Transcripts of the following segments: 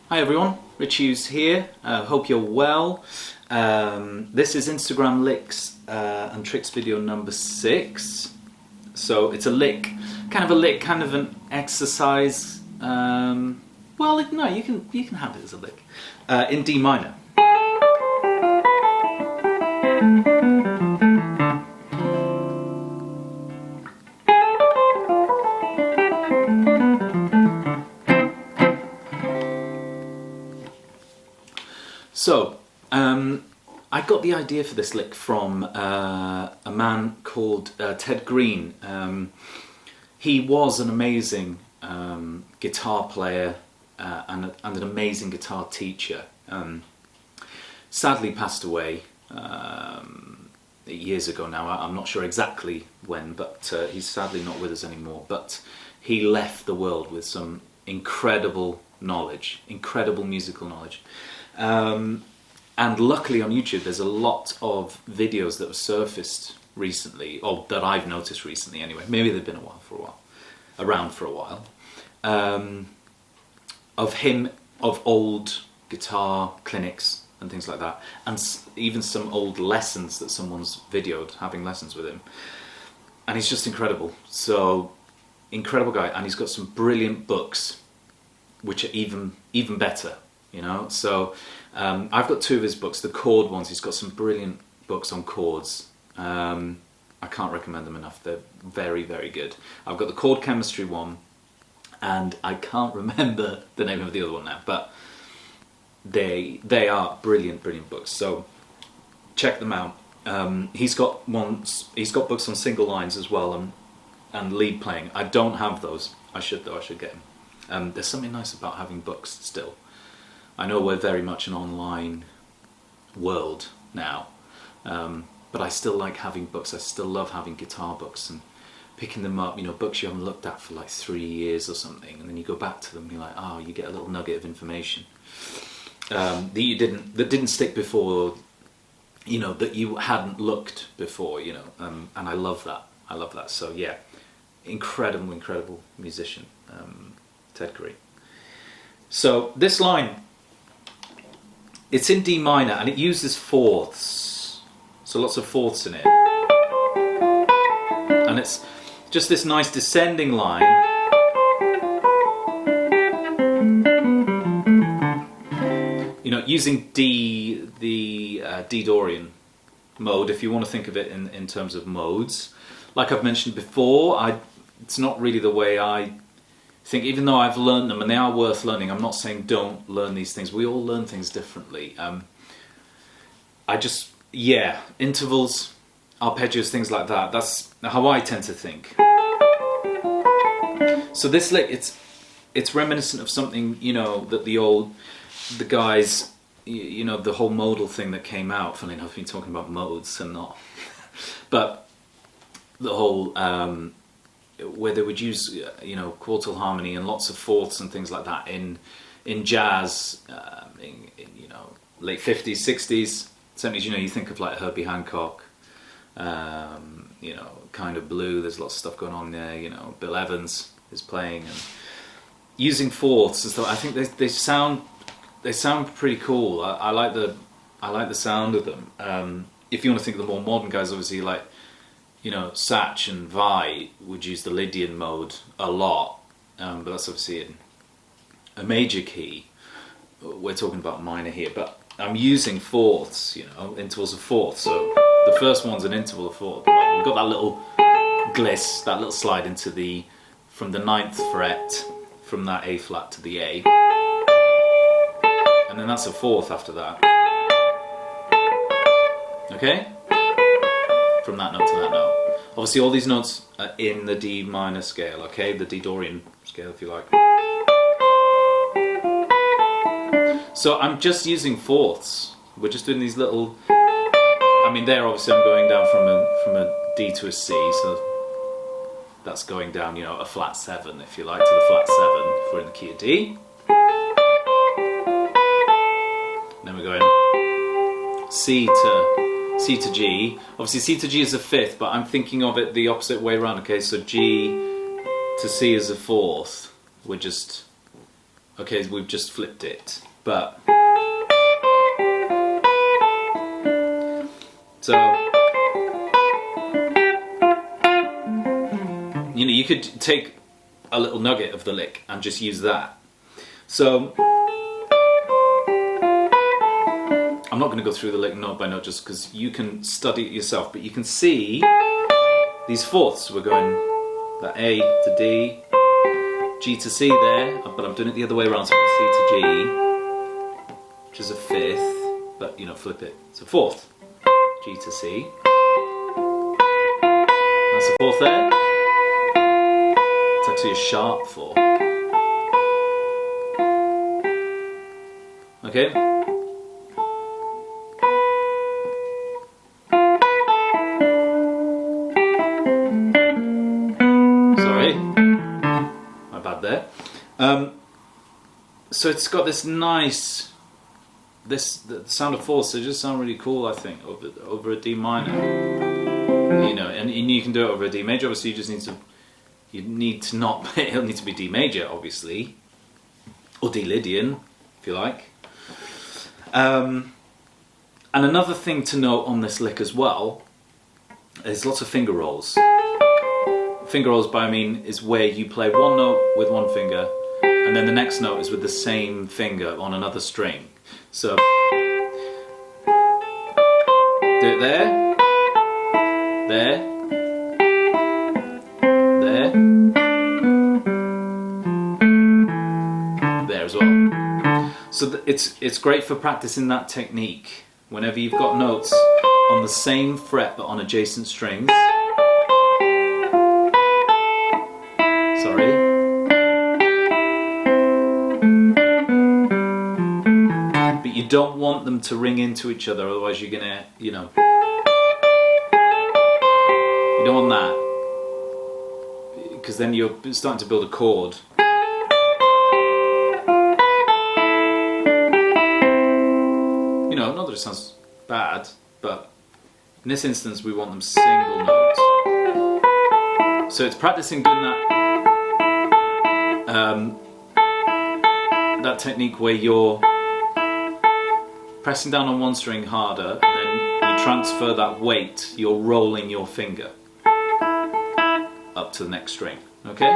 Hi everyone, Rich Hughes here. Hope you're well. This is Instagram licks and tricks video number 6. So it's a lick, kind of an exercise. No, you can have it as a lick in D minor. So, I got the idea for this lick from a man called Ted Green. He was an amazing guitar player and an amazing guitar teacher. Sadly passed away years ago now. I'm not sure exactly when, but he's sadly not with us anymore. But he left the world with some incredible knowledge, incredible musical knowledge. And luckily on YouTube there's a lot of videos that have surfaced recently, or that I've noticed recently anyway, maybe they've been around for a while, of him, of old guitar clinics and things like that, and even some old lessons that someone's videoed, having lessons with him. And he's just incredible. So, incredible guy, and he's got some brilliant books which are even better. You know, so I've got 2 of his books, the chord ones. He's got some brilliant books on chords. I can't recommend them enough. They're very, very good. I've got the chord chemistry one, and I can't remember the name of the other one now, but they are brilliant, brilliant books. So check them out. He's got books on single lines as well, and lead playing. I don't have those. I should though. I should get them. There's something nice about having books still. I know we're very much an online world now, but I still like having books. I still love having guitar books and picking them up, you know, books you haven't looked at for like 3 years or something, and then you go back to them and you're like, oh, you get a little nugget of information that didn't stick before, you know, that you hadn't looked before, you know, and I love that. So yeah, incredible musician, Ted Green. So this line, it's in D minor and it uses fourths, so lots of fourths in it, and it's just this nice descending line, you know, using D, the D Dorian mode, if you want to think of it in terms of modes. Like I've mentioned before, it's not really the way I think, even though I've learned them and they are worth learning. I'm not saying don't learn these things. We all learn things differently. Intervals, arpeggios, things like that. That's how I tend to think. So this lick, it's reminiscent of something, you know, that the guys, you know, the whole modal thing that came out. Funny enough, I've been talking about modes and not, but the whole. Where they would use, you know, quartal harmony and lots of fourths and things like that in jazz, in you know, late 50s, 60s, 70s. You know, you think of like Herbie Hancock, you know, Kind of Blue. There's lots of stuff going on there. You know, Bill Evans is playing and using fourths and stuff. I think they sound pretty cool. I like the sound of them. If you want to think of the more modern guys, obviously like, you know, Satch and Vai would use the Lydian mode a lot, but that's obviously in a major key. We're talking about minor here, but I'm using fourths, you know, intervals of fourths. So the first one's an interval of fourth. We've got that little gliss, that little slide from the 9th fret, from that A flat to the A, and then that's a fourth after that. Okay? From that note to that note. Obviously all these notes are in the D minor scale, okay? The D Dorian scale, if you like. So I'm just using fourths. We're just doing these little, I mean there obviously I'm going down from a D to a C, so that's going down, you know, a flat 7, if you like, to the flat 7 if we're in the key of D. And then we're going C to G. Obviously C to G is a 5th, but I'm thinking of it the opposite way around, okay? So G to C is a 4th. We're just Okay, we've just flipped it, but so you know, you could take a little nugget of the lick and just use that. So I'm not going to go through the lick note by note just because you can study it yourself, but you can see these fourths. We're going the A to D, G to C there, but I'm doing it the other way around, so C to G, which is a fifth, but you know, flip it. It's a fourth. G to C. That's a fourth there. It's actually a sharp four. Okay. Sorry, my bad there. So it's got this nice, the sound of fourths. They just sound really cool, I think, over a D minor. You know, and you can do it over a D major. Obviously, you just need to. You need to not. It'll need to be D major, obviously, or D Lydian, if you like. And another thing to note on this lick as well is lots of finger rolls. Finger rolls, by I mean, is where you play one note with one finger, and then the next note is with the same finger on another string. So do it there, there, there, there as well. So it's great for practicing that technique whenever you've got notes on the same fret but on adjacent strings. Sorry. But you don't want them to ring into each other, otherwise you're gonna, you know, you don't want that, because then you're starting to build a chord. You know, not that it sounds bad, but in this instance we want them single notes. So it's practicing doing that that technique where you're pressing down on one string harder, and then you transfer that weight, you're rolling your finger up to the next string, okay?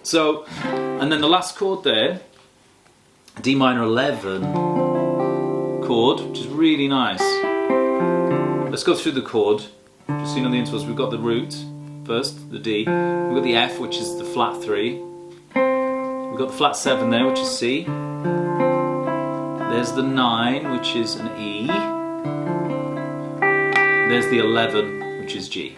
So, and then the last chord there, D minor 11 chord, which is really nice. Let's go through the chord, just so you know the intervals. We've got the root first, the D. We've got the F, which is the flat 3. We've got the flat 7 there, which is C. There's the 9, which is an E. There's the 11, which is G.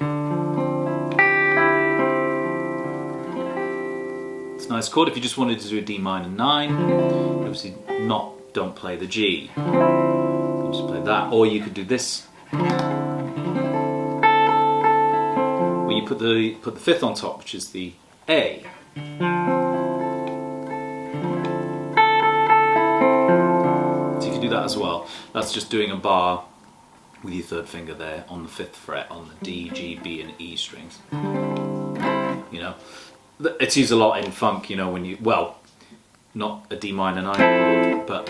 It's a nice chord. If you just wanted to do a D minor 9, obviously don't play the G. You just play that, or you could do this, where you put the fifth on top, which is the A. So you can do that as well. That's just doing a bar with your third finger there on the 5th fret on the D, G, B and E strings. You know, it's used a lot in funk, you know, when you, well, not a D minor 9 chord, but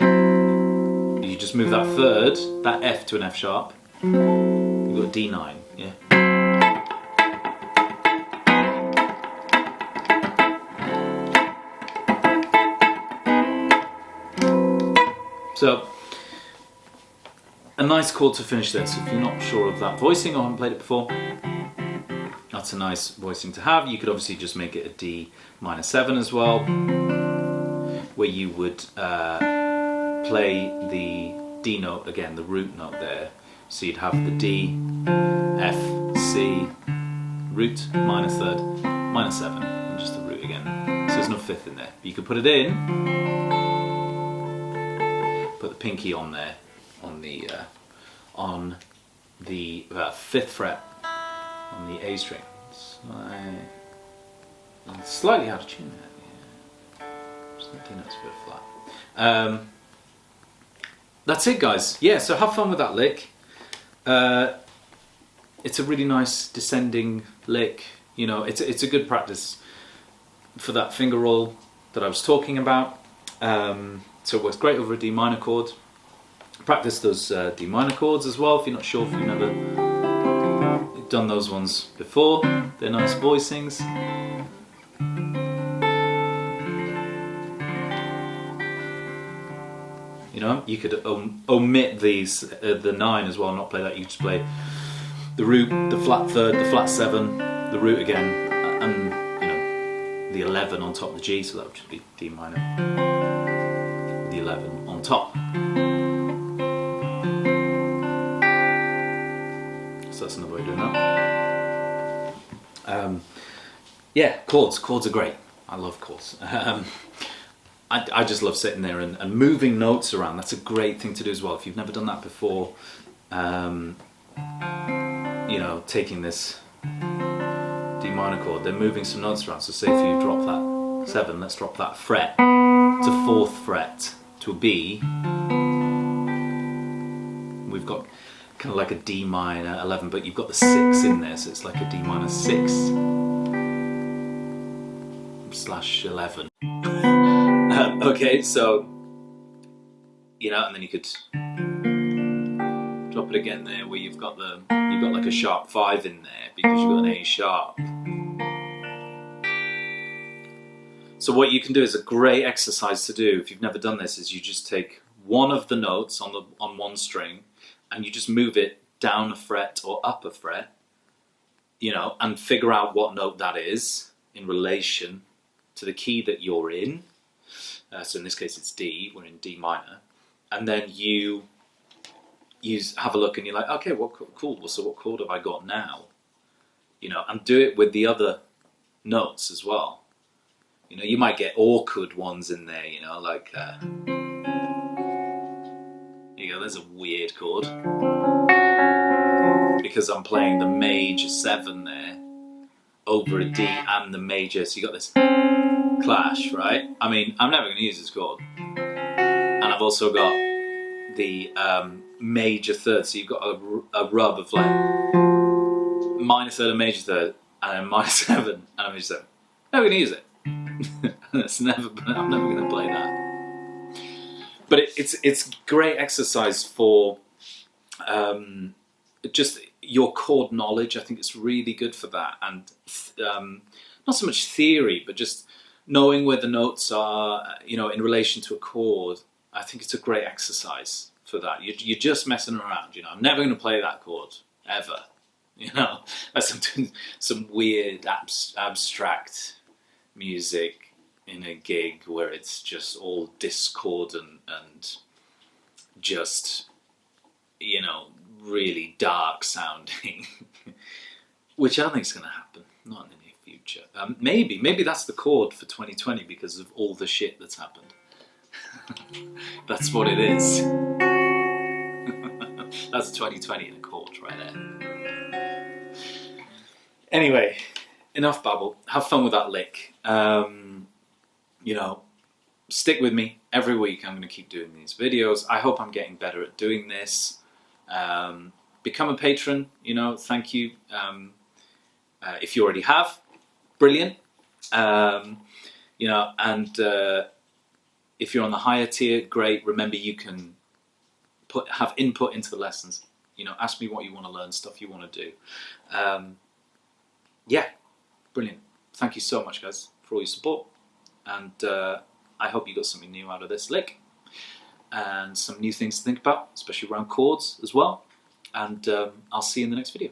you just move that third, that F to an F sharp, you've got a D9, yeah. So, a nice chord to finish this. If you're not sure of that voicing or haven't played it before, that's a nice voicing to have. You could obviously just make it a D minor 7 as well, where you would play the D note again, the root note there. So you'd have the D, F, C, root, minor 3rd, minor 7, and just the root again. So there's no 5th in there. But you could put it in, put the pinky on there, on the 5th fret on the A string. Slightly out of tune there. Yeah. Just the D note's a bit flat. That's it, guys. Yeah, so have fun with that lick. it's a really nice descending lick. You know, it's a good practice for that finger roll that I was talking about. So it works great over a D minor chord. Practice those D minor chords as well if you're not sure, if you've never done those ones before. They're nice voicings. You know, you could omit these, the 9 as well, not play that. You just play the root, the flat third, the flat 7, the root again, and you know, the 11 on top of the G, so that would just be D minor, the 11 on top. So that's another way of doing that. Yeah, chords are great. I love chords. I just love sitting there and moving notes around. That's a great thing to do as well. If you've never done that before, you know, taking this D minor chord, then moving some notes around. So say if you drop that 7, let's drop that fret to 4th fret to a B. We've got kind of like a D minor 11, but you've got the 6 in there, so it's like a D minor 6 / 11. Okay, so, you know, and then you could drop it again there where you've got like a sharp 5 in there because you've got an A sharp. So what you can do is a great exercise to do if you've never done this, is you just take one of the notes on one string and you just move it down a fret or up a fret, you know, and figure out what note that is in relation to the key that you're in. So in this case it's D, we're in D minor, and then you have a look and you're like, okay, cool, so what chord have I got now? You know, and do it with the other notes as well. You know, you might get awkward ones in there, you know, like, there you go, there's a weird chord. Because I'm playing the major 7 there, over a D and the major, so you got this clash, right? I mean, I'm never going to use this chord. And I've also got the major third, so you've got a rub of like minor third and major third, and then minor 7 and a major 7. Never going to use it. I'm never going to play that. But it's great exercise for just your chord knowledge. I think it's really good for that, and not so much theory, but just knowing where the notes are, you know, in relation to a chord. I think it's a great exercise for that. You're just messing around, you know. I'm never going to play that chord ever, you know. Unless I'm doing some weird abstract music in a gig where it's just all discordant and just, you know, really dark sounding, which I don't think is going to happen, not in the near future. Maybe that's the chord for 2020 because of all the shit that's happened. That's what it is. That's 2020 in a chord right there. Anyway, enough babble. Have fun with that lick. You know, stick with me. Every week I'm going to keep doing these videos. I hope I'm getting better at doing this. Become a patron, you know, thank you. If you already have, brilliant. You know, and if you're on the higher tier, great. Remember, you can have input into the lessons. You know, ask me what you want to learn, stuff you want to do. Yeah, brilliant. Thank you so much, guys, for all your support. And I hope you got something new out of this lick. And some new things to think about, especially around chords as well. And I'll see you in the next video.